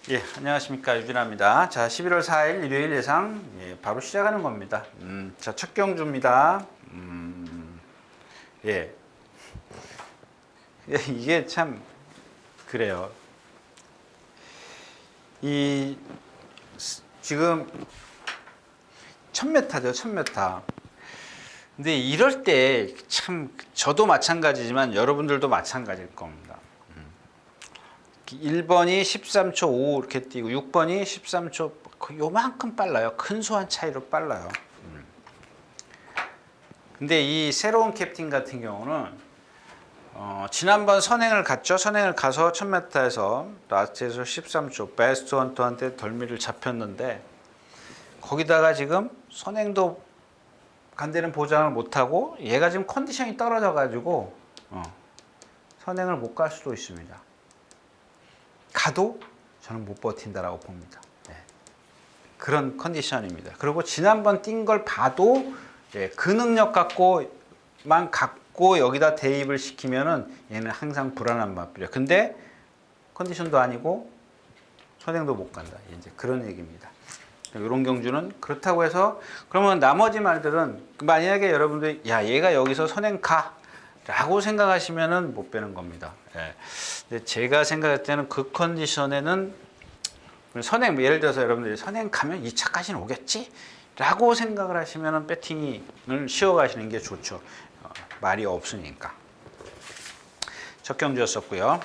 예, 안녕하십니까. 유진아입니다. 자, 11월 4일 일요일 예상, 바로 시작하는 겁니다. 자, 첫 경주입니다. 예. 이게 참, 그래요. 지금, 1000m죠, 1000m. 근데 이럴 때 참, 저도 마찬가지지만 여러분들도 마찬가지일 겁니다. 1번이 13초 5 이렇게 뛰고 6번이 13초 요만큼 빨라요. 큰 수 한 차이로 빨라요. 근데 이 새로운 캡틴 같은 경우는 지난번 선행을 갔죠. 선행을 가서 1000m에서 라스트에서 13초 베스트 헌터한테 덜미를 잡혔는데 거기다가 지금 선행도 간대는 보장을 못하고 얘가 지금 컨디션이 떨어져 가지고 선행을 못 갈 수도 있습니다. 가도 저는 못 버틴다라고 봅니다. 네. 그런 컨디션입니다. 그리고 지난번 뛴 걸 봐도 그 능력 갖고만 갖고 여기다 대입을 시키면은 얘는 항상 불안한 맛이에요. 근데 컨디션도 아니고 선행도 못 간다. 이제 그런 얘기입니다. 이런 경주는 그렇다고 해서 그러면 나머지 말들은 만약에 여러분들이 야 얘가 여기서 선행 가 라고 생각하시면은 못 빼는 겁니다. 예. 제가 생각할 때는 그 컨디션에는 선행, 예를 들어서 여러분들이 선행 가면 2차까지는 오겠지? 라고 생각을 하시면은 배팅을 쉬어 가시는 게 좋죠. 말이 없으니까. 첫 경주였었고요.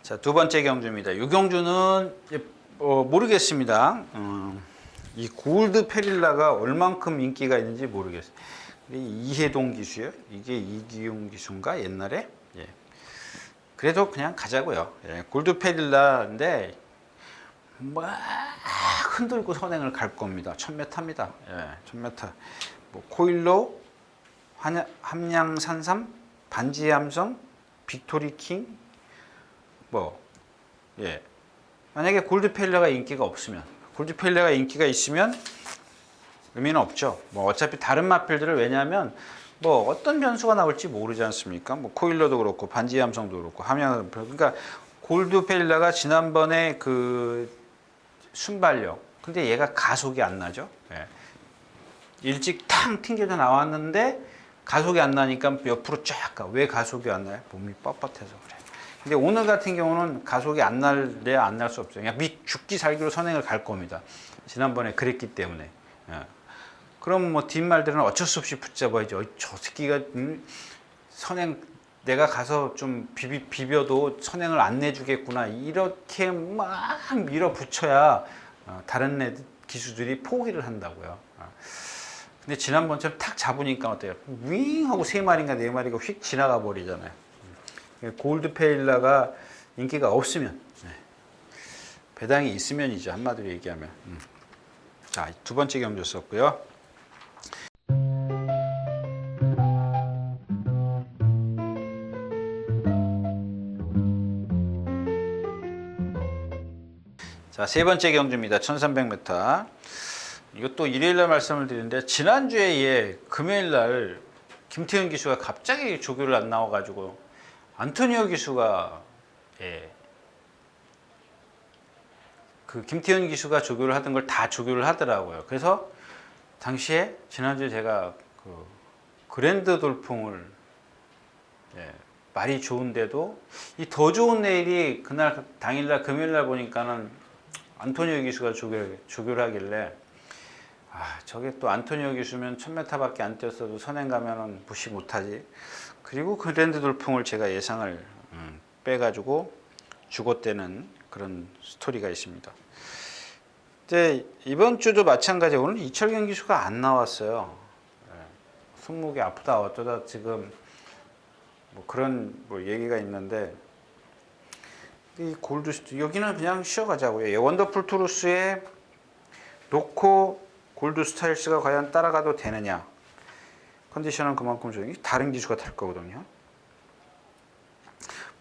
자, 두 번째 경주입니다. 이 경주는 모르겠습니다. 이 골드 페릴라가 얼만큼 인기가 있는지 모르겠어요. 이해동 기수요? 이게 이기용 기수인가 옛날에? 예. 그래도 그냥 가자고요. 예. 골드 페릴라인데 막 흔들고 선행을 갈 겁니다. 1000m입니다. 예. 1000m. 뭐 코일로, 함양산삼, 반지함성, 빅토리킹, 예. 만약에 골드 페릴라가 인기가 없으면. 골드펠레가 인기가 있으면 의미는 없죠. 뭐 어차피 다른 마필들을 왜냐하면 뭐 어떤 변수가 나올지 모르지 않습니까? 뭐 코일러도 그렇고 반지함성도 그렇고 함양 그러니까 골드펠레가 지난번에 그 순발력 근데 얘가 가속이 안 나죠. 예. 일찍 탕 튕겨져 나왔는데 가속이 안 나니까 옆으로 쫙 가. 왜 가속이 안 나요? 몸이 뻣뻣해서 그래. 근데 오늘 같은 경우는 가속이 안 날래야 안 날 수 없어요. 그냥 죽기 살기로 선행을 갈 겁니다. 지난번에 그랬기 때문에. 그럼 뭐 뒷말들은 어쩔 수 없이 붙잡아야죠. 저 새끼가 선행 내가 가서 좀 비벼도 선행을 안 내주겠구나. 이렇게 막 밀어붙여야 다른 기수들이 포기를 한다고요. 근데 지난번처럼 탁 잡으니까 어때요? 윙 하고 세 마리인가 네 마리가 휙 지나가 버리잖아요. 골드페일라가 인기가 없으면 배당이 있으면이죠. 한마디로 얘기하면. 자, 두 번째 경주였었고요. 자, 세 번째 경주입니다. 1300m. 이것도 일요일날 말씀을 드리는데 지난주에 금요일날 김태현 기수가 갑자기 조교를 안 나와가지고 안토니오 기수가 그 김태현 기수가 조교를 하던 걸 다 조교를 하더라고요. 그래서 당시에 지난주에 제가 그 그랜드 돌풍을 말이 좋은데도 이 더 좋은 내일이 그날 당일날 금요일날 보니까는 안토니오 기수가 조교를 하길래 저게 또 안토니오 기수면 1000m밖에 안 뛰었어도 선행 가면은 무시 못하지. 그리고 그랜드 돌풍을 제가 예상을 빼가지고 죽었다는 그런 스토리가 있습니다. 근데 이번 주도 마찬가지예요. 오늘 이철경 기수가 안 나왔어요. 손목이 아프다 어쩌다 지금 뭐 그런 뭐 얘기가 있는데 이 골드 여기는 그냥 쉬어가자고요. 원더풀 투루스에 놓고 골드 스타일스가 과연 따라가도 되느냐? 컨디션은 그만큼 좋은 게 다른 기수가 탈 거거든요.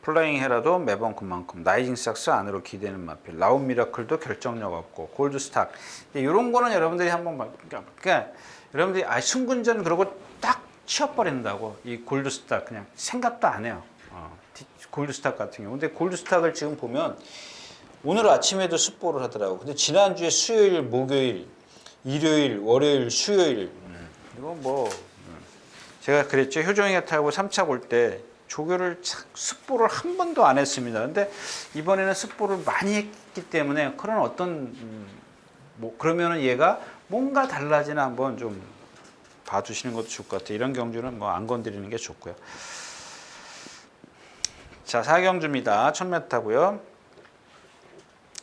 플라잉 헤라도 매번 그만큼 나이징 삭스 안으로 기대는 마필 라운 미라클도 결정력 없고 골드 스탁 이런 거는 여러분들이 한번 그러니까 여러분들이 승군전 그러고 딱 치워버린다고 이 골드 스탁 그냥 생각도 안 해요. 골드스탁 같은 경우. 근데 골드스탁을 지금 보면 오늘 아침에도 습보를 하더라고. 근데 지난주에 수요일, 목요일, 일요일, 월요일, 수요일 이거 뭐 제가 그랬죠. 효종이가 타고 3차 볼 때 조교를 습보를 한 번도 안 했습니다. 근데 이번에는 습보를 많이 했기 때문에 그런 어떤 뭐 그러면은 얘가 뭔가 달라지나 한번 좀 봐주시는 것도 좋을 것 같아요. 이런 경주는 뭐 안 건드리는 게 좋고요. 자, 4경주입니다. 1000m고요.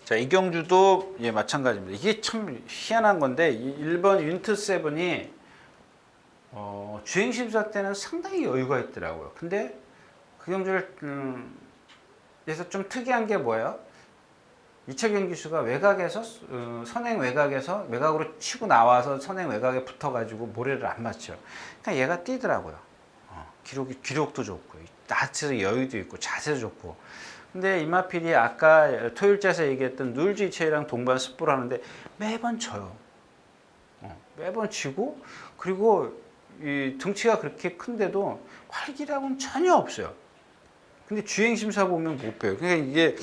자, 이 경주도 예, 마찬가지입니다. 이게 참 희한한 건데 1번 윈트7이 주행심사 때는 상당히 여유가 있더라고요. 근데 그 경주를 그래서 좀 특이한 게 뭐예요? 이철경 기수가 외곽에서 선행 외곽에서 외곽으로 치고 나와서 선행 외곽에 붙어가지고 모래를 안 맞죠. 그러니까 얘가 뛰더라고요. 기록도 좋고 나체에서 여유도 있고 자세도 좋고. 근데 이마필이 아까 토요일째에서 얘기했던 누울지체랑 동반 습부를 하는데 매번 져요. 매번 지고 그리고 이 등치가 그렇게 큰데도 활기라고는 전혀 없어요. 근데 주행심사 보면 못 배워요. 그러니까 이게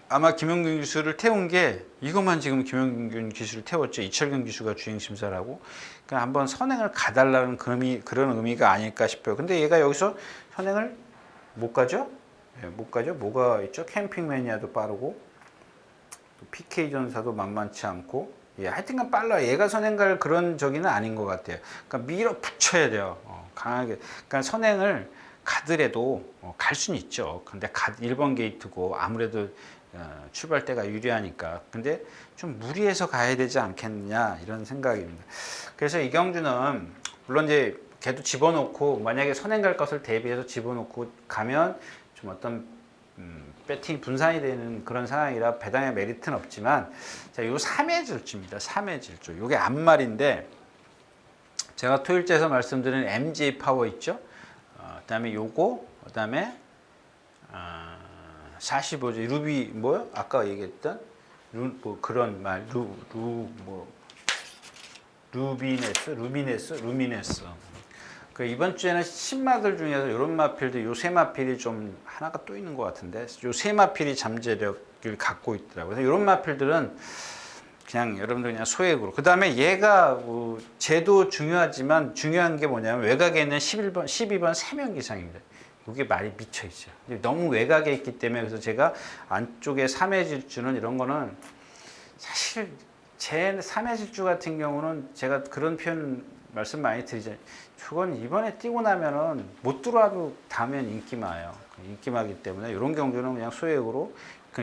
아마 김영균 기수를 태운 게 이것만 지금 김영균 기수를 태웠죠. 이철경 기수가 주행심사라고. 그러니까 한번 선행을 가달라는 그런 의미가 아닐까 싶어요. 근데 얘가 여기서 선행을 못 가죠? 네, 못 가죠. 뭐가 있죠? 캠핑 매니아도 빠르고 또 PK 전사도 만만치 않고 예, 하여튼간 빨라. 얘가 선행 갈 그런 저기는 아닌 것 같아요. 그러니까 밀어붙여야 돼요. 강하게. 그러니까 선행을 가더라도 갈 수는 있죠. 근데 1번 게이트고 아무래도 출발대가 유리하니까. 근데 좀 무리해서 가야 되지 않겠느냐 이런 생각입니다. 그래서 이 경주는 물론 이제 걔도 집어넣고 만약에 선행 갈 것을 대비해서 집어넣고 가면 좀 어떤 배팅이 분산이 되는 그런 상황이라 배당의 메리트는 없지만 자, 요 3회 질주입니다. 3회 질주. 요게 앞말인데 제가 토요일째에서 말씀드린 MJ 파워 있죠? 그다음에 요거, 그다음에 45조 루비 뭐요? 아까 얘기했던 뭐 그런 말 루미네스. 그 이번 주에는 신마들 중에서 이런 마필도 요 세 마필이 좀 하나가 또 있는 것 같은데 요 세 마필이 잠재력을 갖고 있더라고요. 그래서 이런 마필들은 그냥 여러분들 그냥 소액으로. 그 다음에 얘가 쟤도 중요하지만 중요한 게 뭐냐면 외곽에 있는 12번 3명 기상입니다. 이게 말이 미쳐 있어요. 너무 외곽에 있기 때문에 그래서 제가 안쪽에 3회 질주는 이런 거는 사실 제 3회 질주 같은 경우는 제가 그런 표현 말씀 많이 드리잖아요. 저건 이번에 뛰고 나면은 못 들어와도 다음엔 인기마예요. 인기마기 때문에 이런 경주는 그냥 소액으로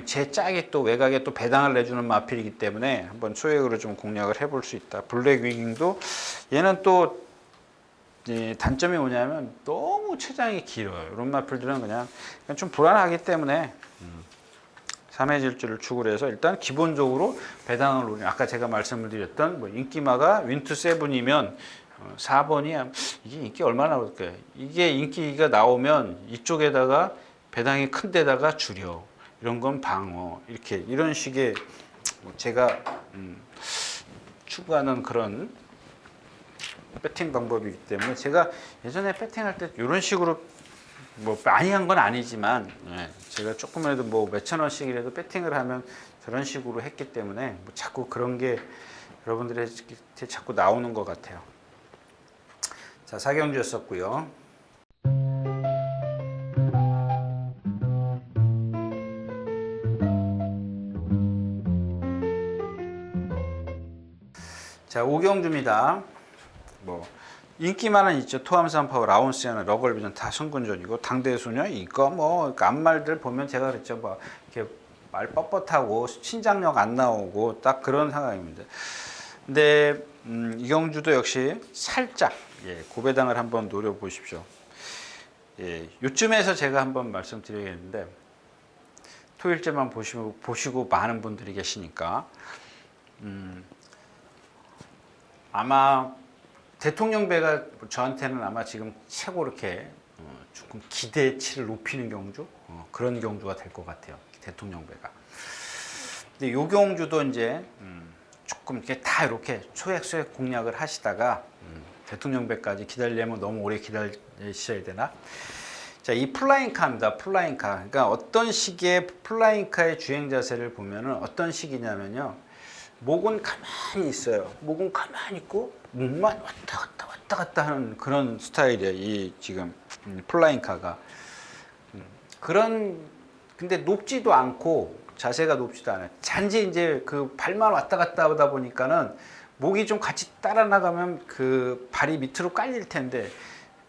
제 짝이 또 외곽에 또 배당을 내주는 마필이기 때문에 한번 소액으로 좀 공략을 해볼 수 있다. 블랙 위깅도 얘는 또 단점이 뭐냐면 너무 체장이 길어요. 이런 마필들은 그냥 좀 불안하기 때문에 3회 질주를 추구를 해서 일단 기본적으로 배당을 노리는 아까 제가 말씀을 드렸던 뭐 인기마가 윈트 7이면 4번이 이게 인기 얼마나 나올까요? 이게 인기가 나오면 이쪽에다가 배당이 큰 데다가 줄여. 이런 건 방어. 이런 식의 제가 추구하는 그런 배팅 방법이기 때문에 제가 예전에 배팅할 때 이런 식으로 뭐 많이 한 건 아니지만 제가 조금이라도 뭐 몇천 원씩이라도 배팅을 하면 저런 식으로 했기 때문에 뭐 자꾸 그런 게 여러분들한테 자꾸 나오는 것 같아요. 자, 4경주였었고요. 자, 5경주입니다. 뭐 인기만은 있죠. 토암산 파워, 라운스야나, 러걸비전 다 선군전이고 당대소녀 이거 뭐 앞말들 보면 제가 그랬죠. 뭐 이렇게 말 뻣뻣하고 신장력 안 나오고 딱 그런 상황입니다. 근데 이 경주도 역시 살짝 고배당을 한번 노려보십시오. 요쯤에서 제가 한번 말씀드리겠는데 토요일째만 보시고 많은 분들이 계시니까 아마 대통령배가 저한테는 아마 지금 최고 이렇게 조금 기대치를 높이는 경주 그런 경주가 될 것 같아요. 대통령배가. 근데 요 경주도 이제 조금 이렇게 다 이렇게 소액 공략을 하시다가 대통령배까지 기다리려면 너무 오래 기다리셔야 되나? 자, 이 플라잉카입니다. 플라잉카. 그러니까 어떤 시기에 플라잉카의 주행 자세를 보면은 어떤 시기냐면요. 목은 가만히 있어요. 목은 가만히 있고 목만 왔다 갔다 하는 그런 스타일이에요. 이 지금 플라잉카가. 그런 근데 높지도 않고 자세가 높지도 않아요. 단지 이제 그 발만 왔다 갔다 하다 보니까는 목이 좀 같이 따라 나가면 그 발이 밑으로 깔릴 텐데,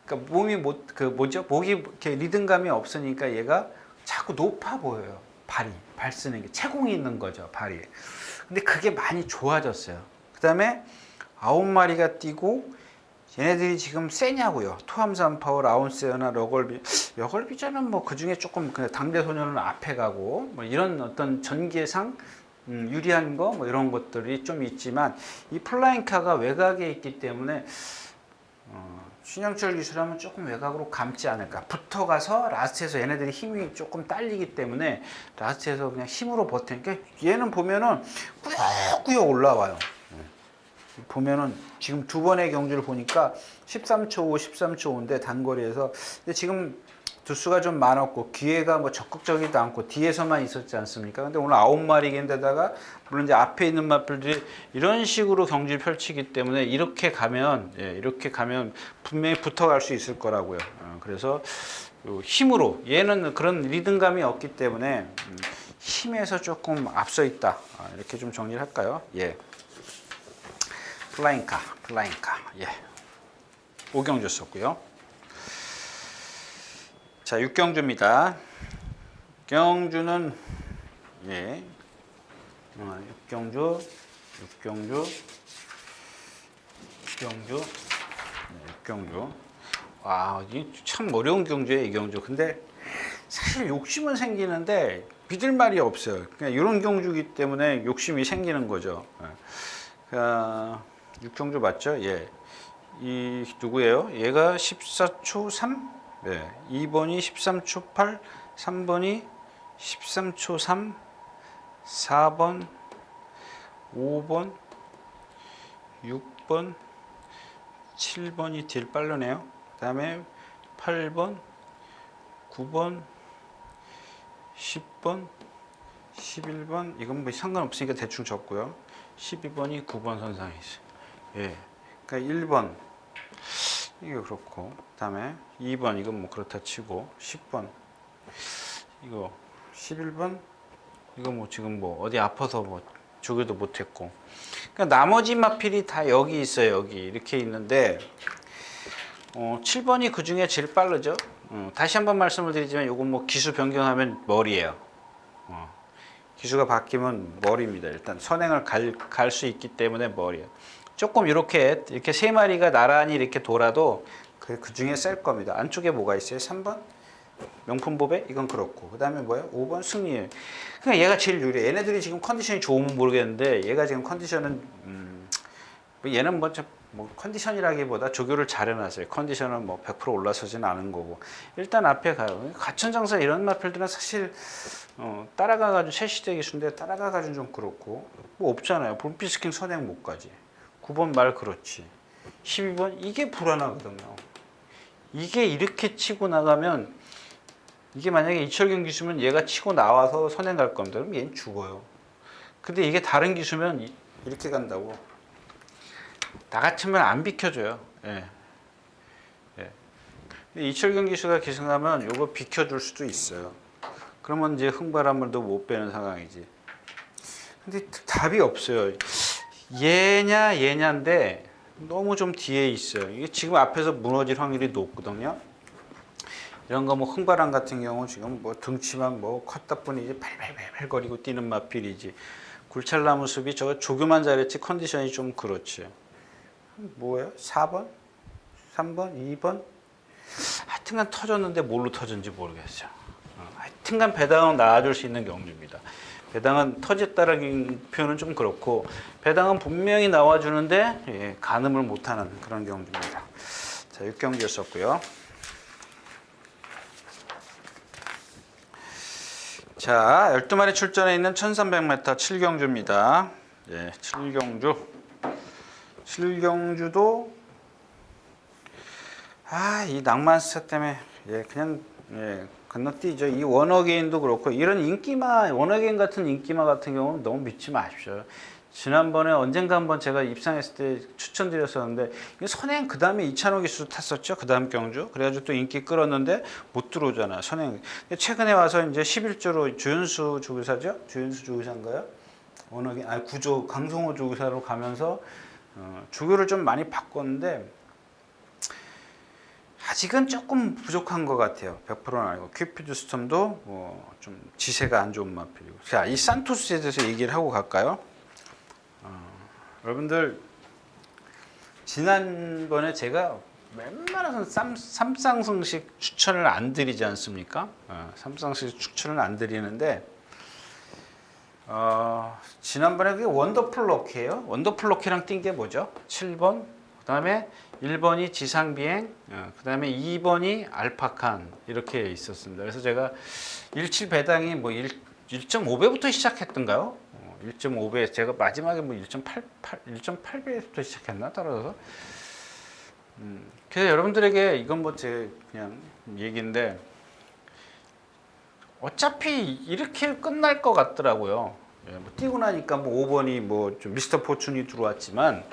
그러니까 몸이 목이 이렇게 리듬감이 없으니까 얘가 자꾸 높아 보여요. 발 쓰는 게 채공이 있는 거죠, 발이. 근데 그게 많이 좋아졌어요. 그다음에 9마리가 뛰고 얘네들이 지금 세냐고요. 토함산 파워, 라운세어나 러걸비저는 뭐 그 중에 조금 당대 소녀는 앞에 가고 뭐 이런 어떤 전개상 유리한 거 뭐 이런 것들이 좀 있지만 이 플라잉카가 외곽에 있기 때문에 신영철 기술하면 조금 외곽으로 감지 않을까. 붙어가서 라스트에서 얘네들이 힘이 조금 딸리기 때문에 라스트에서 그냥 힘으로 버티니까 얘는 보면은 꾸역꾸역 올라와요. 보면은 지금 두 번의 경주를 보니까 13초 5, 13초 5인데 단거리에서. 근데 지금 두수가 좀 많았고 기회가 뭐 적극적이지도 않고 뒤에서만 있었지 않습니까? 근데 오늘 9마리인데다가 물론 이제 앞에 있는 마필들이 이런 식으로 경기를 펼치기 때문에 이렇게 가면 분명히 붙어갈 수 있을 거라고요. 그래서 힘으로 얘는 그런 리듬감이 없기 때문에 힘에서 조금 앞서 있다. 이렇게 좀 정리를 할까요? 예. 플라잉카. 예. 5경주 썼고요. 자, 6경주입니다. 6경주는 예. 6경주. 와, 이 참 어려운 경주예요, 이 경주. 근데 사실 욕심은 생기는데 믿을 말이 없어요. 그냥 이런 경주이기 때문에 욕심이 생기는 거죠. 6경주 맞죠? 예. 이 누구예요? 얘가 14초 3? 네. 2번이 13초 8, 3번이 13초 3, 4번, 5번, 6번, 7번이 딜 빠르네요. 그 다음에 8번, 9번, 10번, 11번, 이건 뭐 상관없으니까 대충 적고요. 12번이 9번 선상에 있어요. 예. 그러니까 1번, 이게 그렇고, 그 다음에 2번, 이건 뭐 그렇다 치고, 10번, 이거 11번, 이거 뭐 지금 뭐 어디 아파서 뭐 주기도 못했고, 그러니까 나머지 마필이 다 여기 있어요. 여기 이렇게 있는데 7번이 그 중에 제일 빠르죠. 다시 한번 말씀을 드리지만 이건 뭐 기수 변경하면 머리예요. 기수가 바뀌면 머리입니다. 일단 선행을 갈 수 있기 때문에 머리예요. 조금 이렇게 세 마리가 나란히 이렇게 돌아도 그 중에 셀 겁니다. 안쪽에 뭐가 있어요? 3번 명품 보배, 이건 그렇고, 그 다음에 뭐예요? 5번 승리예요. 그러니까 얘가 제일 유리해. 얘네들이 지금 컨디션이 좋으면 모르겠는데 얘가 지금 컨디션은 얘는 뭐 컨디션이라기보다 조교를 잘 해놨어요. 컨디션은 뭐 100% 올라서지는 않은 거고. 일단 앞에 가요. 가천장사 이런 마필들은 사실 따라가가지고 최시대 기수인데 따라가가지고 좀 그렇고 뭐 없잖아요. 볼피스킹 선행 못 가지. 9번 말 그렇지. 12번 이게 불안하거든요. 이게 이렇게 치고 나가면, 이게 만약에 이철경 기수면 얘가 치고 나와서 선행 갈 겁니다. 그럼 얘는 죽어요. 근데 이게 다른 기수면 이렇게 간다고. 나 같으면 안 비켜줘요. 예. 예. 이철경 기수가 기승하면 이거 비켜줄 수도 있어요. 그러면 이제 흥바람을도 못 빼는 상황이지. 근데 답이 없어요. 얘냐인데 너무 좀 뒤에 있어요. 이게 지금 앞에서 무너질 확률이 높거든요. 이런 거 뭐 흥바람 같은 경우 지금 뭐 등치만 뭐 컸다 뿐이지 발발발발거리고 뛰는 마필이지. 굴찰나무 숲이 저 조교만 잘했지 컨디션이 좀 그렇지. 뭐예요? 4번? 3번? 2번? 하여튼간 터졌는데 뭘로 터졌는지 모르겠어요. 하여튼간 배당은 나와줄 수 있는 경주입니다. 배당은 터졌다라는 표현은 좀 그렇고, 배당은 분명히 나와주는데 예, 가늠을 못하는 그런 경주입니다. 자, 6경주였었고요. 자, 12마리 출전해 있는 1300m 7경주입니다. 예, 7경주도 이 낭만 스타 때문에 예, 그냥 예, 건너뛰죠. 이 워너게인도 그렇고 이런 인기마, 워너게인 같은 인기마 같은 경우는 너무 믿지 마십시오. 지난번에 언젠가 한번 제가 입상했을 때 추천드렸었는데 이 선행 그 다음에 이찬호 기수 탔었죠. 그 다음 경주. 그래가지고 또 인기 끌었는데 못 들어오잖아. 선행. 최근에 와서 이제 11조로 주윤수 조교사죠. 주윤수 조교사인가요? 워너게인, 구조 강성호 조교사로 가면서 조교를 좀 많이 바꿨는데 아직은 조금 부족한 것 같아요. 100%는 아니고 큐피드 스톰도 좀 지세가 안 좋은 마필이고. 자, 이 산토스에 대해서 얘기를 하고 갈까요? 여러분들 지난번에 제가 웬만해서는 삼쌍승식 추천을 안 드리지 않습니까? 삼쌍승식 추천을 안 드리는데 지난번에 그게 원더풀 럭키예요. 원더풀 럭키랑 띈 게 뭐죠? 7번, 그 다음에 1번이 지상비행, 그 다음에 2번이 알파칸 이렇게 있었습니다. 그래서 제가 17 배당이 뭐 1.5배부터 시작했던가요? 1.5배, 제가 마지막에 뭐 1.8배부터 시작했나 떨어져서. 그래서 여러분들에게 이건 뭐 제 그냥 얘기인데 어차피 이렇게 끝날 것 같더라고요. 예, 뭐 뛰고 나니까 뭐 5번이 뭐 좀 미스터 포춘이 들어왔지만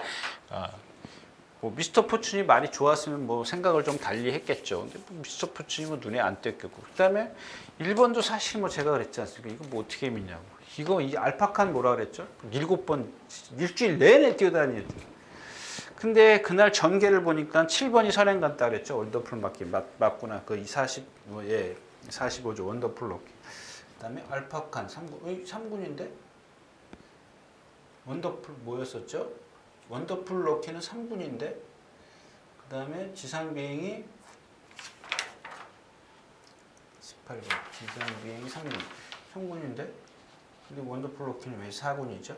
뭐 미스터 포춘이 말이 좋았으면 뭐 생각을 좀 달리 했겠죠. 근데 뭐 미스터 포춘이 뭐 눈에 안 띄었겠고. 그다음에 1번도 사실 뭐 제가 그랬지 않습니까? 이거 뭐 어떻게 믿냐고. 이거 이 알파칸 뭐라 그랬죠? 7번 일주일 내내 뛰어다니었죠. 근데 그날 전개를 보니까 7번이 선행 갔다 그랬죠. 원더풀 맞구나. 그 45조 원더풀 럭키. 그다음에 알파칸 3군인데 원더풀 뭐였었죠? 원더풀 럭키는 3군인데 그다음에 지상비행이 18번 지상비행이 3군인데 근데 원더풀 럭키는 왜 4군이죠?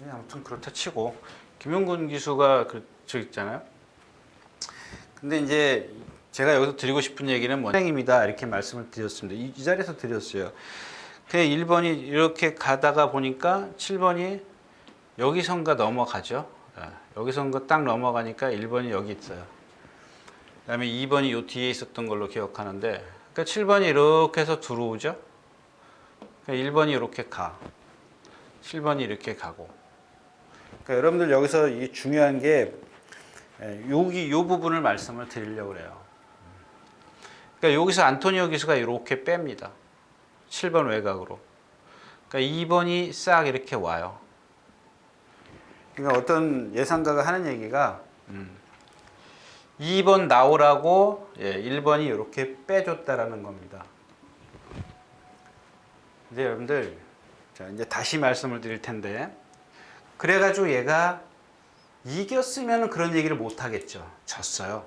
아무튼 그렇다 치고 김용근 기수가 저 있잖아요. 근데 이제 제가 여기서 드리고 싶은 얘기는 선행입니다. 이렇게 말씀을 드렸습니다. 이 자리에서 드렸어요. 그냥 1번이 이렇게 가다가 보니까 7번이 여기선가 넘어가죠. 여기선가 딱 넘어가니까 1번이 여기 있어요. 그 다음에 2번이 요 뒤에 있었던 걸로 기억하는데 그러니까 7번이 이렇게 해서 들어오죠. 그러니까 1번이 이렇게 가. 7번이 이렇게 가고. 그러니까 여러분들 여기서 이 중요한 게 여기 요 부분을 말씀을 드리려고 그래요. 그러니까 여기서 안토니오 기수가 이렇게 뺍니다. 7번 외곽으로. 그러니까 2번이 싹 이렇게 와요. 그러니까 어떤 예상가가 하는 얘기가 2번 나오라고 1번이 이렇게 빼줬다라는 겁니다. 근데 여러분들 자, 이제 다시 말씀을 드릴 텐데 그래가지고 얘가 이겼으면 그런 얘기를 못 하겠죠. 졌어요.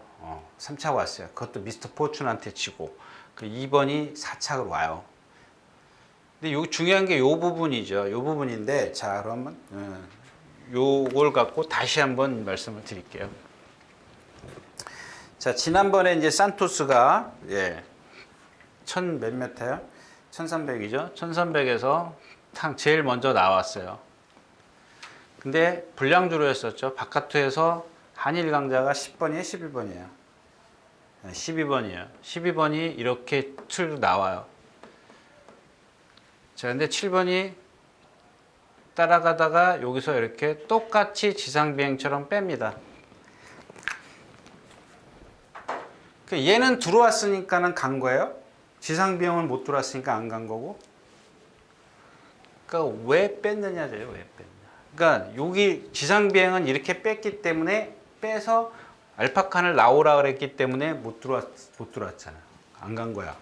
3차 왔어요. 그것도 미스터 포춘한테 지고 그 2번이 4착으로 와요. 근데 요 중요한 게 요 부분이죠. 요 부분인데 자 그러면 요걸 갖고 다시 한번 말씀을 드릴게요. 자 지난번에 이제 산토스가 1000 몇 메타요? 1300이죠. 1300에서 제일 먼저 나왔어요. 근데 불량주로 했었죠. 바카토에서 한일 강자가 10번이에요, 11번이에요. 12번이에요. 12번이 이렇게 틀로 나와요. 자, 근데 7번이 따라가다가 여기서 이렇게 똑같이 지상비행처럼 뺍니다. 얘는 들어왔으니까는 간 거예요. 지상비행은 못 들어왔으니까 안 간 거고. 그러니까 왜 뺐느냐죠, 왜 뺐느냐. 그러니까 여기 지상비행은 이렇게 뺐기 때문에 빼서 알파칸을 나오라 그랬기 때문에 못 들어왔잖아. 안 간 거야.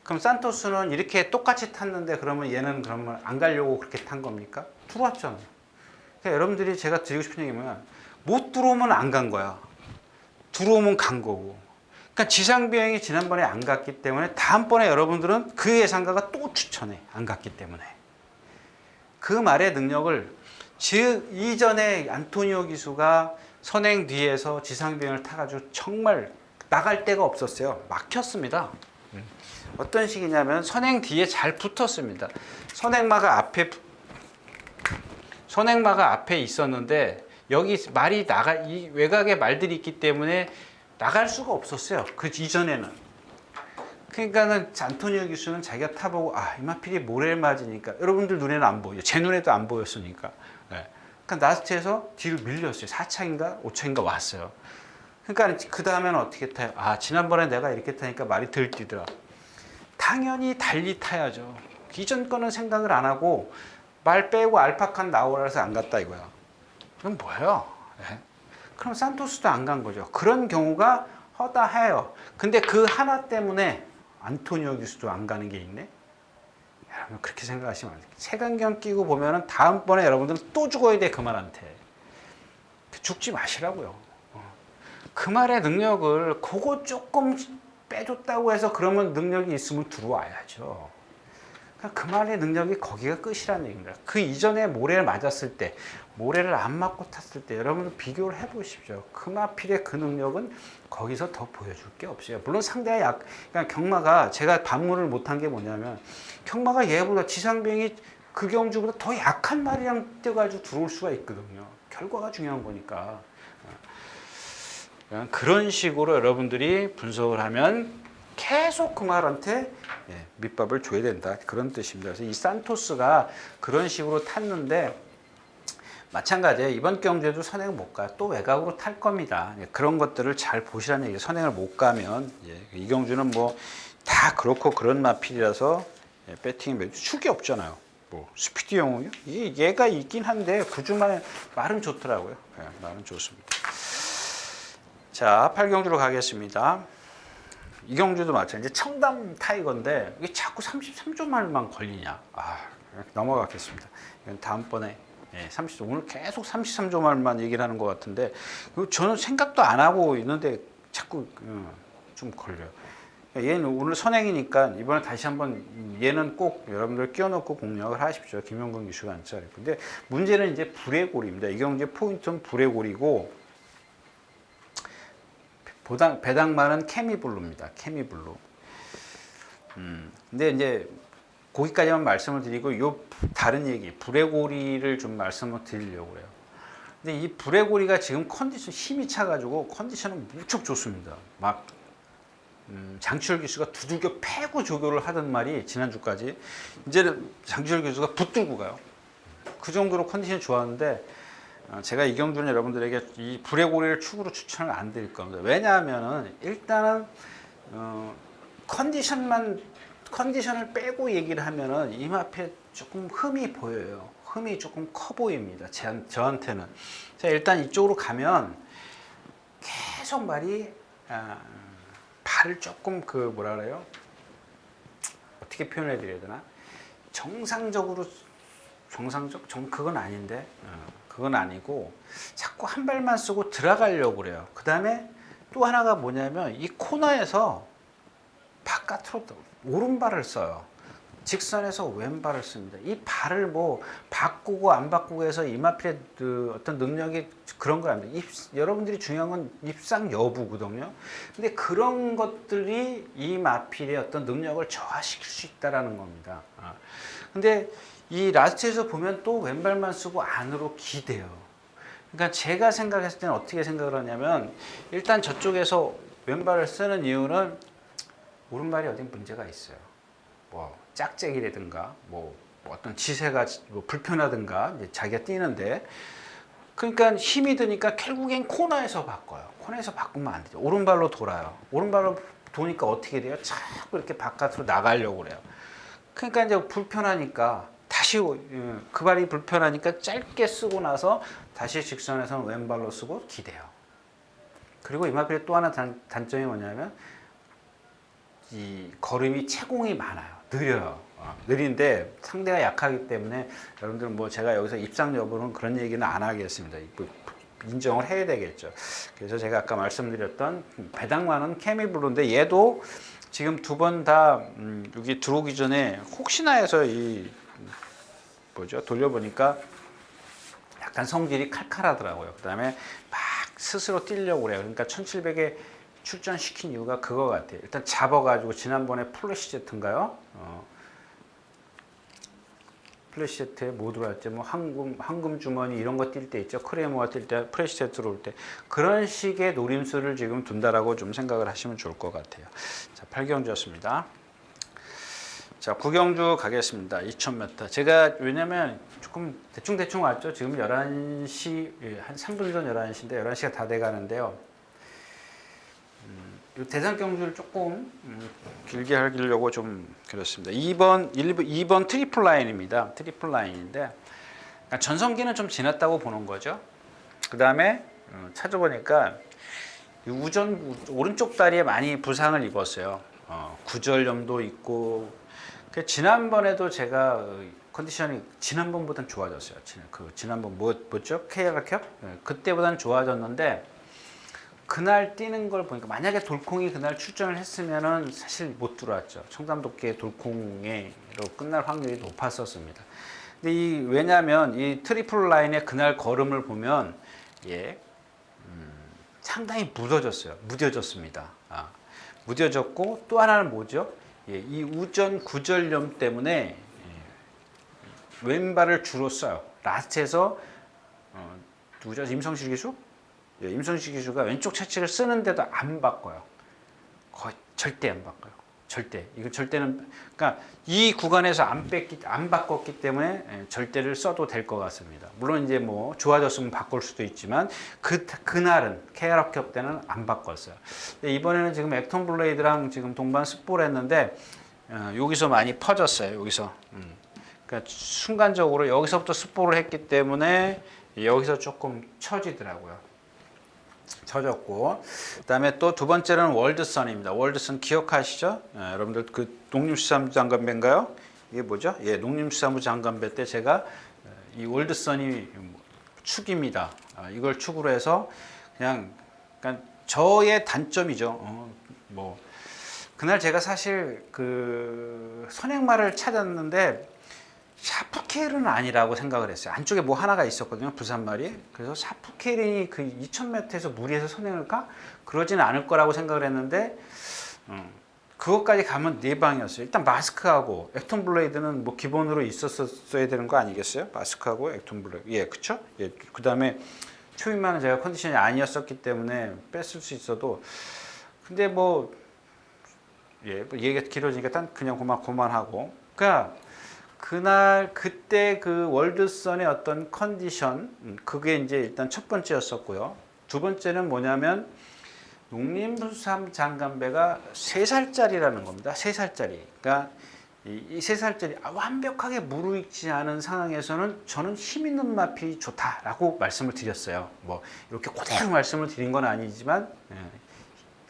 그럼 산토스는 이렇게 똑같이 탔는데 그러면 얘는 그러면 안 가려고 그렇게 탄 겁니까? 들어왔잖아. 그러니까 여러분들이 제가 드리고 싶은 얘기 뭐냐? 못 들어오면 안 간 거야. 들어오면 간 거고. 그러니까 지상비행이 지난번에 안 갔기 때문에 다음번에 여러분들은 그 예상가가 또 추천해. 안 갔기 때문에. 그 말의 능력을 즉 이전에 안토니오 기수가 선행 뒤에서 지상비행을 타가지고 정말 나갈 데가 없었어요. 막혔습니다. 어떤 식이냐면 선행 뒤에 잘 붙었습니다. 선행마가 앞에 있었는데 여기 말이 이 외곽에 말들이 있기 때문에 나갈 수가 없었어요. 그 이전에는. 그러니까는 안토니오 기수는 자기가 타보고 이마필이 모래를 맞으니까 여러분들 눈에는 안 보여요. 제 눈에도 안 보였으니까. 네. 그러니까 라스트에서 뒤로 밀렸어요. 4차인가 5차인가 왔어요. 그러니까 그 다음에는 어떻게 타요? 지난번에 내가 이렇게 타니까 말이 덜 뛰더라. 당연히 달리 타야죠. 이전 거는 생각을 안 하고 말 빼고 알파칸 나오라 해서 안 갔다 이거야. 그럼 뭐예요? 네. 그럼 산토스도 안 간 거죠. 그런 경우가 허다해요. 근데 그 하나 때문에 안토니오 기수도 안 가는 게 있네? 여러분 그렇게 생각하시면 안 돼요. 색안경 끼고 보면은 다음번에 여러분들은 또 죽어야 돼 그 말한테. 죽지 마시라고요. 그 말의 능력을 그거 조금 빼줬다고 해서 그러면 능력이 있으면 들어와야죠. 그 말의 능력이 거기가 끝이라는 얘기입니다. 그 이전에 모래를 맞았을 때, 모래를 안 맞고 탔을 때 여러분 비교를 해보십시오. 크마필의 그 능력은 거기서 더 보여줄 게 없어요. 물론 상대가 그러니까 경마가 제가 반문을 못한 게 뭐냐면 경마가 얘보다 지상병이 그 경주보다 더 약한 말이랑 뛰어가지고 들어올 수가 있거든요. 결과가 중요한 거니까. 그런 식으로 여러분들이 분석을 하면 계속 그 말한테 밑밥을 줘야 된다. 그런 뜻입니다. 그래서 이 산토스가 그런 식으로 탔는데 마찬가지예요. 이번 경주에도 선행 못 가요. 또 외곽으로 탈 겁니다. 그런 것들을 잘 보시라는 얘기예요. 선행을 못 가면 이 경주는 뭐 다 그렇고 그런 마필이라서 배팅이 매주 축이 없잖아요. 뭐 스피드 영웅이요? 얘가 있긴 한데 구주만에 말은 좋더라고요. 말은 좋습니다. 자, 8경주로 가겠습니다. 이 경주도 마찬가지. 청담 타이거인데 이게 자꾸 33조 말만 걸리냐? 넘어가겠습니다. 이건 다음번에 30조 오늘 계속 33조 말만 얘기를 하는 것 같은데 저는 생각도 안 하고 있는데 자꾸 좀 걸려요. 얘는 오늘 선행이니까 이번에 다시 한번 얘는 꼭 여러분들 끼워넣고 공략을 하십시오. 김영근 기수가 안 짜리. 근데 문제는 이제 불의 골입니다. 이 경주의 포인트는 불의 골이고 배당만은 케미블루입니다. 케미블루. 근데 이제 거기까지만 말씀을 드리고 요 다른 얘기 불의 고리를 좀 말씀을 드리려고 해요. 근데 이 불의 고리가 지금 컨디션 힘이 차가지고 컨디션은 무척 좋습니다. 막 장치열 기수가 두들겨 패고 조교를 하던 말이 지난주까지 이제는 장치열 기수가 붙들고 가요. 그 정도로 컨디션이 좋았는데 제가 이 경주는 여러분들에게 이 불의 고리를 축으로 추천을 안 드릴 겁니다. 왜냐하면은 일단은 컨디션을 빼고 얘기를 하면은 이 앞에 조금 흠이 보여요. 흠이 조금 커 보입니다. 저한테는. 자, 일단 이쪽으로 가면 계속 말이 발을 조금 뭐라 그래요? 어떻게 표현해 드려야 되나? 그건 아닌데. 그건 아니고 자꾸 한 발만 쓰고 들어가려고 그래요. 그 다음에 또 하나가 뭐냐면 이 코너에서 바깥으로 오른발을 써요. 직선에서 왼발을 씁니다. 이 발을 뭐 바꾸고 안 바꾸고 해서 이마필의 어떤 능력이 그런 거 아닙니다. 여러분들이 중요한 건 입상 여부거든요. 근데 그런 것들이 이 마필의 어떤 능력을 저하시킬 수 있다라는 겁니다. 근데 이 라스트에서 보면 또 왼발만 쓰고 안으로 기대요. 그러니까 제가 생각했을 때는 어떻게 생각을 하냐면 일단 저쪽에서 왼발을 쓰는 이유는 오른발이 어딘 문제가 있어요. 뭐 짝짝이라든가 뭐 어떤 지세가 뭐 불편하든가 이제 자기가 뛰는데 그러니까 힘이 드니까 결국엔 코너에서 바꿔요. 코너에서 바꾸면 안 되죠. 오른발로 돌아요. 오른발로 도니까 어떻게 돼요? 자꾸 이렇게 바깥으로 나가려고 그래요. 그러니까 이제 불편하니까 다시 그 발이 불편하니까 짧게 쓰고 나서 다시 직선에서는 왼발로 쓰고 기대요. 그리고 이마필의 또 하나 단점이 뭐냐면 이 걸음이 채공이 많아요. 느려요. 느린데 상대가 약하기 때문에 여러분들 뭐 제가 여기서 입상 여부는 그런 얘기는 안 하겠습니다. 인정을 해야 되겠죠. 그래서 제가 아까 말씀드렸던 배당만은 케미블루인데 얘도 지금 두 번 다 여기 들어오기 전에 혹시나 해서 돌려보니까 약간 성질이 칼칼하더라고요. 그 다음에 막 스스로 뛰려고 그래요. 그러니까 1700에 출전시킨 이유가 그거 같아요. 일단 잡아가지고 지난번에 플래시제트인가요? 플래시 세트에 뭐 들어왔죠? 뭐 황금 주머니 이런 거 뛸 때 있죠. 크레모가 뛸 때, 플래시 세트 들어올 때 그런 식의 노림수를 지금 둔다라고 좀 생각을 하시면 좋을 것 같아요. 자, 8경주였습니다. 자, 9경주 가겠습니다. 2000m. 제가 왜냐면 조금 대충 왔죠. 지금 11시 한 3분 전 11시인데 11시가 다 돼 가는데요. 대상 경주를 조금 길게 하려고 좀 그렇습니다. 2번 트리플 라인입니다. 트리플 라인인데 그러니까 전성기는 좀 지났다고 보는 거죠. 그 다음에 찾아보니까 우전 오른쪽 다리에 많이 부상을 입었어요. 구절염도 있고. 지난번에도 제가 컨디션이 지난번보다는 좋아졌어요. 지난번 뭐죠? KR컵? 그때보다는 좋아졌는데. 그날 뛰는 걸 보니까 만약에 돌콩이 그날 출전을 했으면은 사실 못 들어왔죠. 청담도끼의 돌콩으로 끝날 확률이 높았었습니다. 근데 왜냐하면 이 트리플 라인의 그날 걸음을 보면 상당히 무뎌졌습니다. 무뎌졌고 또 하나는 뭐죠? 이 우전 구절염 때문에 왼발을 주로 써요. 라스트에서 누구죠? 임성실 기수? 임성식 기수가 왼쪽 차체를 쓰는데도 안 바꿔요. 거의 절대 안 바꿔요. 절대. 이거 절대는 그러니까 이 구간에서 안 바꿨기 때문에 절대를 써도 될 것 같습니다. 물론 이제 뭐 좋아졌으면 바꿀 수도 있지만 그날은 KR컵 때는 안 바꿨어요. 이번에는 지금 액톤 블레이드랑 지금 동반 스포를 했는데 여기서 많이 퍼졌어요. 여기서. 그러니까 순간적으로 여기서부터 스포를 했기 때문에 여기서 조금 처지더라고요. 쳐졌고 그다음에 또 두 번째는 월드선입니다. 월드선 기억하시죠? 여러분들 그 농림수산부 장관배인가요? 이게 뭐죠? 농림수산부 장관배 때 제가 이 월드선이 축입니다. 이걸 축으로 해서 그러니까 저의 단점이죠. 뭐 그날 제가 사실 그 선행마를 찾았는데 샤프케일은 아니라고 생각을 했어요. 안쪽에 뭐 하나가 있었거든요. 부산말이. 그래서 샤프케일이 그 2000m에서 무리해서 선행을까? 그러지는 않을 거라고 생각을 했는데 그것까지 가면 네 방이었어요. 일단 마스크하고 액톤 블레이드는 뭐 기본으로 있었어야 되는 거 아니겠어요? 마스크하고 액톤 블레이드. 그쵸? 그 다음에 초임만은 제가 컨디션이 아니었었기 때문에 뺐을 수 있어도 근데 뭐 얘기가 길어지니까 일단 그냥 그만하고 그러니까 그때 그 월드선의 어떤 컨디션 그게 이제 일단 첫 번째였었고요. 두 번째는 뭐냐면 농림수산부 장관배가 3살짜리라는 겁니다. 3살짜리. 그러니까 이 3살짜리 완벽하게 무르익지 않은 상황에서는 저는 힘 있는 마필이 좋다라고 말씀을 드렸어요. 뭐 이렇게 그대로 말씀을 드린 건 아니지만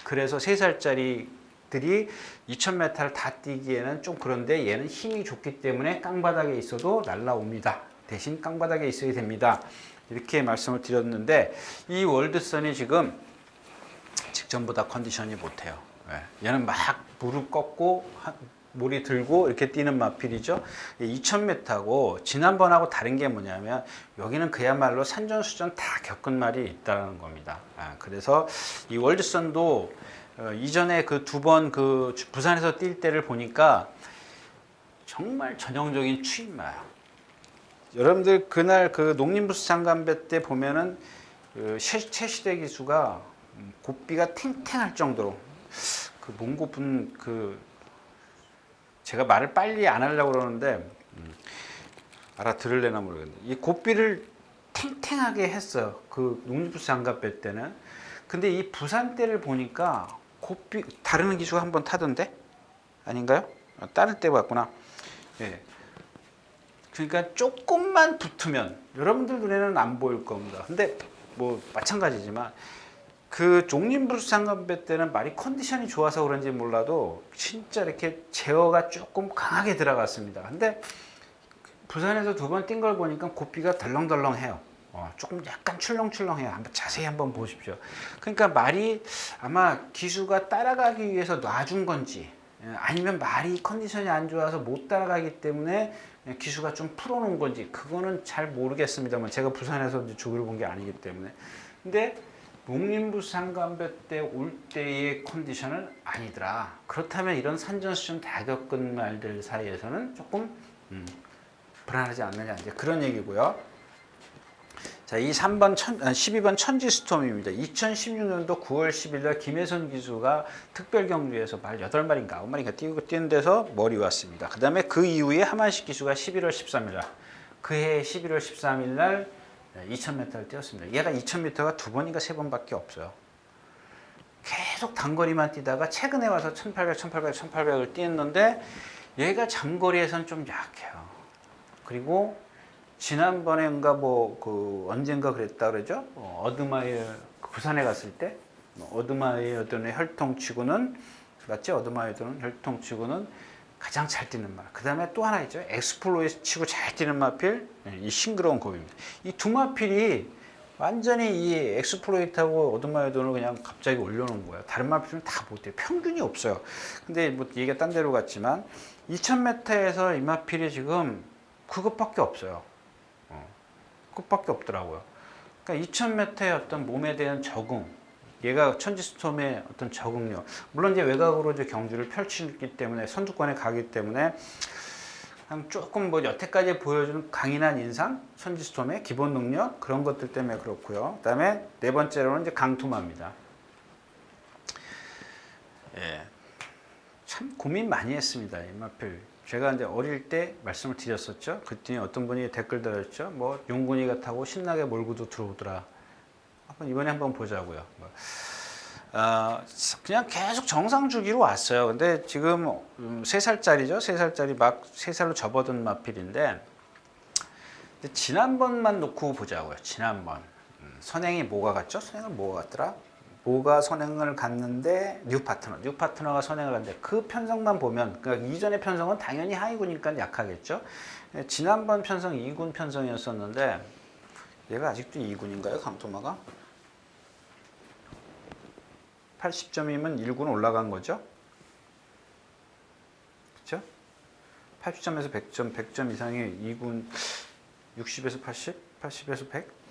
그래서 3살짜리 들이 2000m를 다 뛰기에는 좀 그런데 얘는 힘이 좋기 때문에 깡바닥에 있어도 날라옵니다. 대신 깡바닥에 있어야 됩니다. 이렇게 말씀을 드렸는데 이 월드선이 지금 직전보다 컨디션이 못해요. 얘는 막 무릎 꺾고 몰이 들고 이렇게 뛰는 마필이죠. 2000m고 지난번하고 다른 게 뭐냐면 여기는 그야말로 산전수전 다 겪은 말이 있다는 겁니다. 그래서 이 월드선도 이전에 그 2번 그 부산에서 뛸 때를 보니까 정말 전형적인 추임마예요. 여러분들 그날 그 농림부수 장관배 때 보면은 그 최시대 기수가 고삐가 탱탱할 정도로 그 몽고분 그 제가 말을 빨리 안 하려고 그러는데 알아들을래나 모르겠는데 이 고삐를 탱탱하게 했어요. 그 농림부수 장관배 때는. 근데 이 부산 때를 보니까 고삐 다른 기수가 한번 타던데 아닌가요? 따를 때 봤구나. 그러니까 조금만 붙으면 여러분들 눈에는 안 보일 겁니다. 근데 뭐 마찬가지지만 그 농림부수 장관배 때는 말이 컨디션이 좋아서 그런지 몰라도 진짜 이렇게 제어가 조금 강하게 들어갔습니다. 근데 부산에서 2번 뛴 걸 보니까 고삐가 덜렁덜렁해요. 조금 약간 출렁출렁해요. 한번 자세히 한번 보십시오. 그러니까 말이 아마 기수가 따라가기 위해서 놔준 건지 아니면 말이 컨디션이 안 좋아서 못 따라가기 때문에 기수가 좀 풀어놓은 건지 그거는 잘 모르겠습니다만 제가 부산에서 주구를 본 게 아니기 때문에 근데 농림부수 장관배 때 올 때의 컨디션은 아니더라. 그렇다면 이런 산전수전 다 겪은 말들 사이에서는 조금 불안하지 않느냐 이제 그런 얘기고요. 자, 이 12번 천지스톰입니다. 2016년도 9월 10일 날 김혜선 기수가 특별경주에서 말 8마리인가 9마리인가 뛰는 데서 머리 왔습니다. 그 다음에 그 이후에 하만식 기수가 11월 13일 날, 그해 11월 13일 날 2000m를 뛰었습니다. 얘가 2000m가 2번인가 3번밖에 없어요. 계속 단거리만 뛰다가 최근에 와서 1800, 1800, 1800을 뛰었는데 얘가 장거리에선 좀 약해요. 그리고 지난번에인가 언젠가 그랬다 그러죠? 어드마이어 부산에 갔을 때 어드마이어든의 혈통치고는 맞지? 어드마이어든은 혈통치고는 가장 잘 뛰는 말. 그 다음에 또 하나 있죠. 엑스플로이트 치고 잘 뛰는 마필, 이 싱그러운 곱입니다. 이 두 마필이 완전히 이 엑스플로이트하고 어드마이어든을 그냥 갑자기 올려놓은 거예요. 다른 마필은 다 못해요. 평균이 없어요. 근데 뭐 얘기가 딴 데로 갔지만 2000m에서 이 마필이 지금 그것밖에 없어요. 그것밖에 없더라고요. 그러니까 2000m의 어떤 몸에 대한 적응, 얘가 천지스톰의 어떤 적응력, 물론 이제 외곽으로 이제 경주를 펼치기 때문에 선두권에 가기 때문에 조금 뭐 여태까지 보여준 강인한 인상, 천지스톰의 기본 능력 그런 것들 때문에 그렇고요. 그다음에 네 번째로는 이제 강투마입니다. 예, 참 고민 많이 했습니다. 이 마필. 제가 이제 어릴 때 말씀을 드렸었죠. 그랬더니 어떤 분이 댓글 달았죠. 뭐 용군이가 타고 신나게 몰고도 들어오더라. 이번에 한번 보자고요. 그냥 계속 정상 주기로 왔어요. 근데 지금 3살짜리죠. 3살짜리 막 3살로 접어든 마필인데 지난번만 놓고 보자고요. 지난번 선행이 뭐가 갔죠? 선행은 뭐가 갔더라? 뭐가 선행을 갔는데 뉴파트너가 선행을 갔는데 그 편성만 보면 그러니까 이전의 편성은 당연히 하위군이니까 약하겠죠. 지난번 편성 2군 편성이었었는데 얘가 아직도 2군인가요? 강토마가? 80점이면 1군 올라간 거죠? 그렇죠? 80점에서 100점, 100점 이상이 2군 60에서 80, 80에서 100?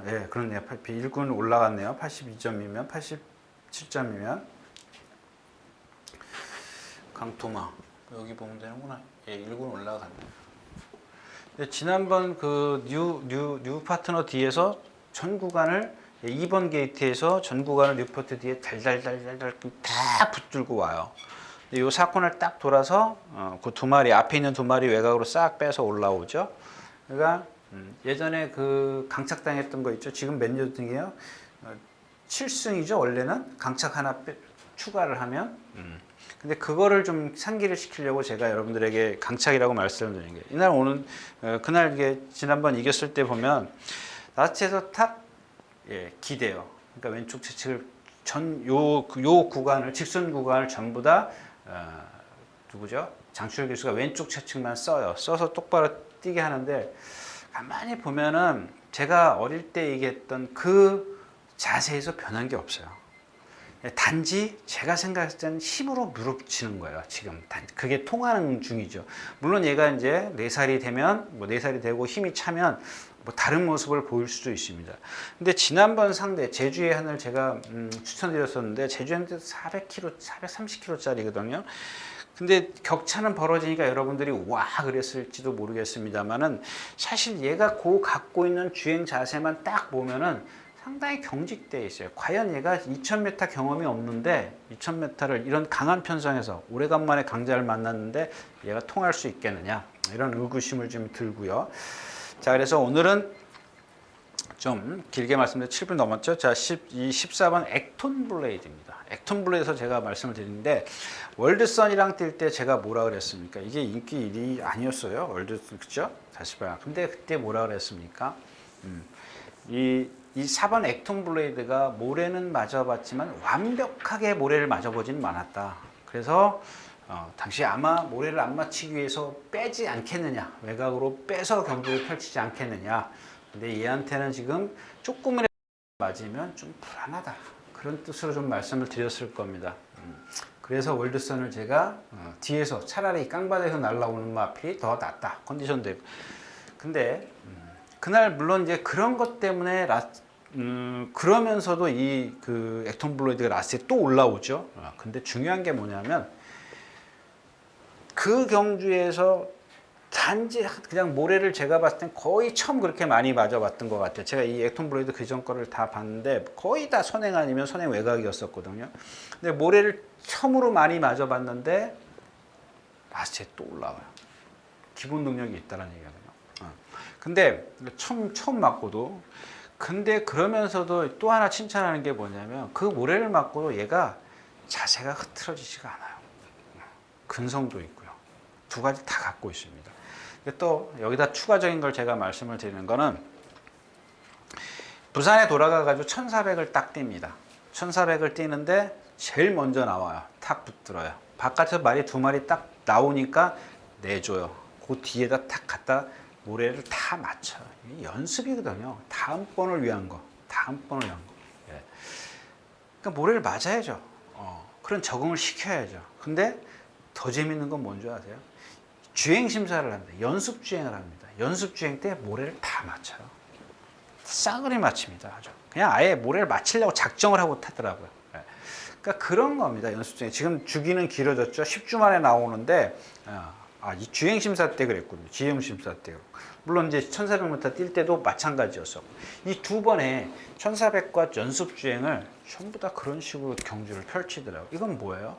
예, 그렇네요. 1군 올라갔네요. 82점이면, 87점이면. 강토마. 여기 보면 되는구나. 예, 1군 올라갔네요. 지난번 그 뉴 파트너 뒤에서 전 구간을 2번 게이트에서 전 구간을 뉴 파트 뒤에 달달달달달 다 붙들고 와요. 이 사건을 딱 돌아서 그 두 마리 앞에 있는 두 마리 외곽으로 싹 빼서 올라오죠. 그러니까 예전에 그 강착당했던 거 있죠. 지금 몇 년 등이에요? 7승이죠. 원래는 강착 하나 추가를 하면. 근데 그거를 좀 상기를 시키려고 제가 여러분들에게 강착이라고 말씀드리는 게 이날 오는 그날 이게 지난번 이겼을 때 보면 라스트에서 탁 기대요. 그러니까 왼쪽 측을 요 구간을 직선 구간을 전부 다 누구죠? 장철 교수가 왼쪽 좌측만 써서 똑바로 뛰게 하는데 가만히 보면은 제가 어릴 때 얘기했던 그 자세에서 변한 게 없어요. 단지 제가 생각했을 때는 힘으로 무릎 치는 거예요. 지금 그게 통하는 중이죠. 물론 얘가 이제 4살이 되면 뭐 4살이 되고 힘이 차면 뭐 다른 모습을 보일 수도 있습니다. 근데 지난번 상대 제주의 하늘 제가 추천드렸었는데 제주한테 400kg, 430kg짜리거든요. 근데 격차는 벌어지니까 여러분들이 와 그랬을지도 모르겠습니다만은 사실 얘가 갖고 있는 주행 자세만 딱 보면은 상당히 경직되어 있어요. 과연 얘가 2000m 경험이 없는데 2000m를 이런 강한 편성에서 오래간만에 강자를 만났는데 얘가 통할 수 있겠느냐 이런 의구심을 좀 들고요. 자, 그래서 오늘은 좀 길게 말씀드려 7분 넘었죠. 자, 14번 액톤 블레이드입니다. 액톤 블레이드에서 제가 말씀을 드리는데 월드선이랑 뛸 때 제가 뭐라 그랬습니까? 이게 인기 1위 아니었어요. 월드선 그죠? 다시 봐요. 근데 그때 뭐라 그랬습니까? 이 4번 액톤 블레이드가 모래는 맞아봤지만 완벽하게 모래를 맞아보지는 않았다. 그래서 당시 아마 모래를 안 맞추기 위해서 빼지 않겠느냐, 외곽으로 빼서 경기를 펼치지 않겠느냐. 근데 얘한테는 지금 조금이라도 맞으면 좀 불안하다. 그런 뜻으로 좀 말씀을 드렸을 겁니다. 그래서 월드선을 제가 뒤에서 차라리 깡바닥에서 날라오는 마필이 더 낫다. 컨디션도. 근데 그날 물론 이제 그런 것 때문에 그러면서도 그 액톤 블레이드가 라스트에 또 올라오죠. 근데 중요한 게 뭐냐면 그 경주에서 단지 그냥 모래를 제가 봤을 땐 거의 처음 그렇게 많이 맞아봤던 것 같아요. 제가 이 액톤 블레이드 그전 거를 다 봤는데 거의 다 선행 아니면 선행 외곽이었었거든요. 근데 모래를 처음으로 많이 맞아봤는데 라스트에 또 올라와요. 기본 능력이 있다는 얘기거든요. 근데 처음 맞고도 근데 그러면서도 또 하나 칭찬하는 게 뭐냐면 그 모래를 맞고도 얘가 자세가 흐트러지지가 않아요. 근성도 있고요. 두 가지 다 갖고 있습니다. 또 여기다 추가적인 걸 제가 말씀을 드리는 거는 부산에 돌아가가지고 1400을 딱 띱니다. 1400을 뛰는데 제일 먼저 나와요. 탁 붙들어요. 바깥에서 말이 두 마리 딱 나오니까 내줘요. 그 뒤에다 탁 갖다 모래를 다 맞춰요. 이게 연습이거든요. 다음번을 위한 거. 다음번을 위한 거. 예. 그러니까 모래를 맞아야죠. 그런 적응을 시켜야죠. 근데 더 재밌는 건 뭔지 아세요? 주행 심사를 합니다. 연습 주행을 합니다. 연습 주행 때 모래를 다 맞춰요. 싸그리 맞춥니다. 아주. 그냥 아예 모래를 맞추려고 작정을 하고 타더라고요. 그러니까 그런 겁니다. 연습 주행. 지금 주기는 길어졌죠. 10주 만에 나오는데 이 주행 심사 때 그랬군요. 주행 심사 때. 물론 이제 1400m 뛸 때도 마찬가지였었고 이 두 번의 1400과 연습 주행을 전부 다 그런 식으로 경주를 펼치더라고요. 이건 뭐예요?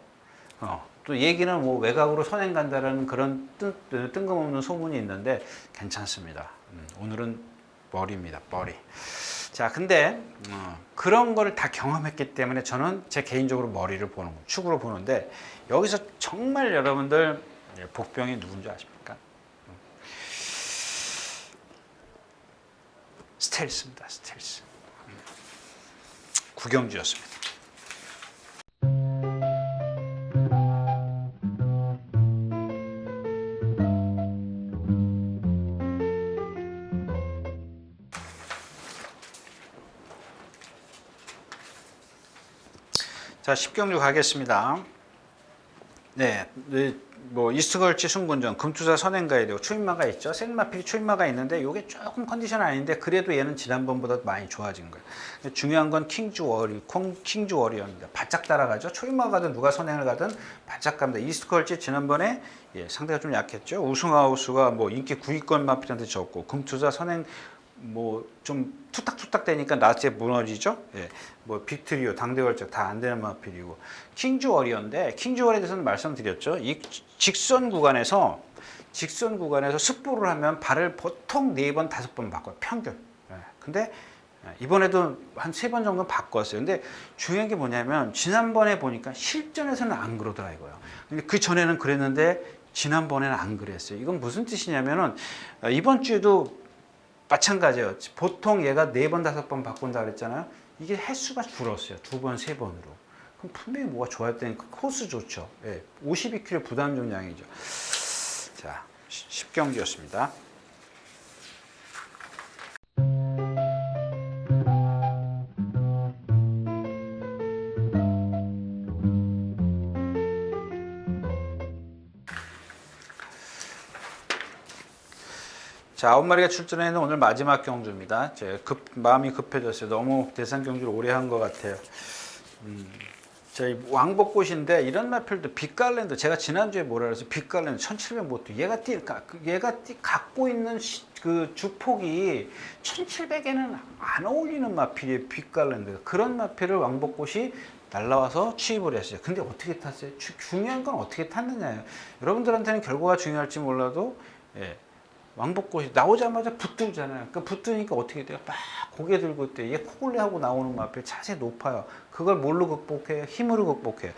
또 얘기는 뭐 외곽으로 선행 간다라는 그런 뜬금없는 소문이 있는데 괜찮습니다. 오늘은 머리입니다. 머리. 자, 근데 그런 거를 다 경험했기 때문에 저는 제 개인적으로 머리를 보는 거, 축으로 보는데 여기서 정말 여러분들 복병이 누군지 아십니까? 스텔스입니다. 스텔스. 구경주였습니다. 자, 10경주 가겠습니다. 네, 뭐 이스트걸치 승군전, 금투자 선행 가야 되고 초인마가 있죠. 생마필 초인마가 있는데 이게 조금 컨디션 아닌데 그래도 얘는 지난번보다 많이 좋아진 거예요. 중요한 건 킹즈 워리어입니다. 바짝 따라가죠. 초인마 가든 누가 선행을 가든 바짝 갑니다. 이스트걸치 지난번에 상대가 좀 약했죠. 우승하우스가 뭐 인기 9위권 마필한테 졌고 금투자 선행 뭐 좀 투탁투탁 되니까 나스에 무너지죠. 뭐 빅트리오, 당대걸작 다 안 되는 마필이고 킹즈 워리어인데 킹즈 워리어에 대해서는 말씀드렸죠. 이 직선 구간에서 습보를 하면 발을 보통 4번, 5번 바꿔요. 평균. 근데 이번에도 한 3번 정도 바꿨어요. 근데 중요한 게 뭐냐면 지난번에 보니까 실전에서는 안 그러더라 이거예요. 근데 그 전에는 그랬는데 지난번에는 안 그랬어요. 이건 무슨 뜻이냐면은 이번 주에도 마찬가지예요. 보통 얘가 4번, 5번 바꾼다 그랬잖아요. 이게 횟수가 줄었어요. 2번, 3번으로. 그럼 분명히 뭐가 좋아졌다니까 코스 좋죠. 52km 부담 중량이죠. 자, 10경기였습니다. 자, 9마리가 출전했는 오늘 마지막 경주입니다. 제가 마음이 급해졌어요. 너무 대상 경주를 오래 한 것 같아요. 저희 왕복꽃인데 이런 마필도 빅갈랜드 제가 지난주에 뭐라 그래서 빅갈랜드 1700 못 뛰어. 얘가 갖고 있는 그 주폭이 1700에는 안 어울리는 마필이에요. 빅갈랜드 그런 마필을 왕복꽃이 날라와서 취입을 했어요. 근데 어떻게 탔어요? 중요한 건 어떻게 탔느냐예요. 여러분들한테는 결과가 중요할지 몰라도 왕복꽃이 나오자마자 붙들잖아요. 그러니까 붙으니까 어떻게 돼요? 막 고개 들고 있대. 얘 코골레하고 나오는 마필 차세 높아요. 그걸 뭘로 극복해요? 힘으로 극복해요.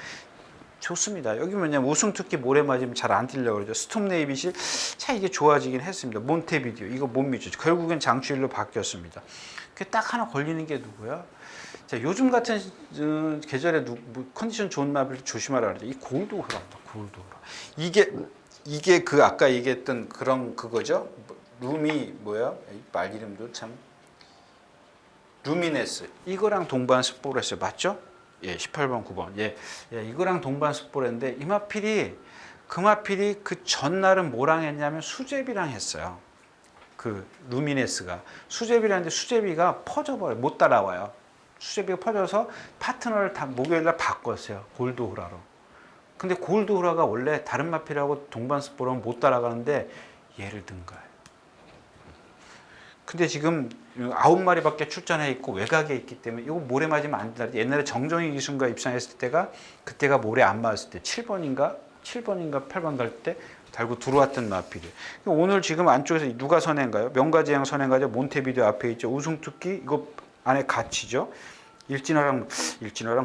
좋습니다. 여기 뭐냐면 우승 특기 모래 맞으면 잘 안 뛰려고 그러죠. 스톰네이빗이 차 이게 좋아지긴 했습니다. 몬테비디오 이거 못 미죠. 결국엔 장추일로 바뀌었습니다. 그 딱 하나 걸리는 게 누구야? 자, 요즘 같은 계절에 컨디션 좋은 마필 조심하라 그러죠. 이 골드호라입니다. 골드호라. 이게 그 아까 얘기했던 그거죠. 룸이 뭐야? 말 이름도 참 루미네스. 이거랑 동반 스포레스 맞죠? 18번, 9번. 이거랑 동반 스포레인데 그 마필이 그 전날은 뭐랑 했냐면 수제비랑 했어요. 그 루미네스가 수제비라는데 수제비가 퍼져버려 못 따라와요. 수제비가 퍼져서 파트너를 다 목요일날 바꿨어요. 골드호라로. 근데 골드오라가 원래 다른 마필하고 동반습보로는 못 따라가는데 얘를 든 거예요. 근데 지금 9마리밖에 출전해 있고 외곽에 있기 때문에 이거 모래 맞으면 안 된다. 옛날에 정정희 기수가 입상했을 때가 그때가 모래 안 맞았을 때 7번인가 8번 갈 때 달고 들어왔던 마필이에요. 오늘 지금 안쪽에서 누가 선행가요? 명가지양 선행가죠. 몬테비데오 앞에 있죠. 우승특기 이거 안에 갇히죠. 일진화랑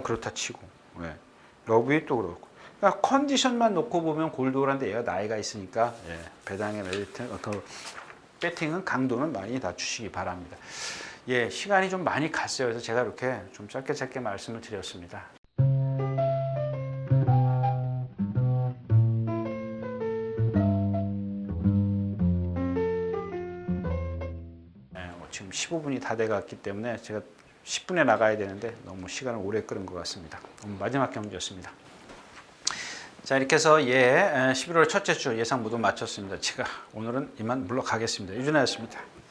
그렇다 치고 네. 러브이 또 그렇고 그러니까 컨디션만 놓고 보면 골드오라인데 얘가 나이가 있으니까 예. 배당의 메리트 그 배팅은 강도는 많이 낮추시기 바랍니다. 예, 시간이 좀 많이 갔어요. 그래서 제가 이렇게 좀 짧게 말씀을 드렸습니다. 지금 15분이 다 돼갔기 때문에 제가 10분에 나가야 되는데 너무 시간을 오래 끌은 것 같습니다. 마지막 경기였습니다. 자, 이렇게 해서 11월 첫째 주 예상 모두 마쳤습니다. 제가 오늘은 이만 물러가겠습니다. 유준하였습니다.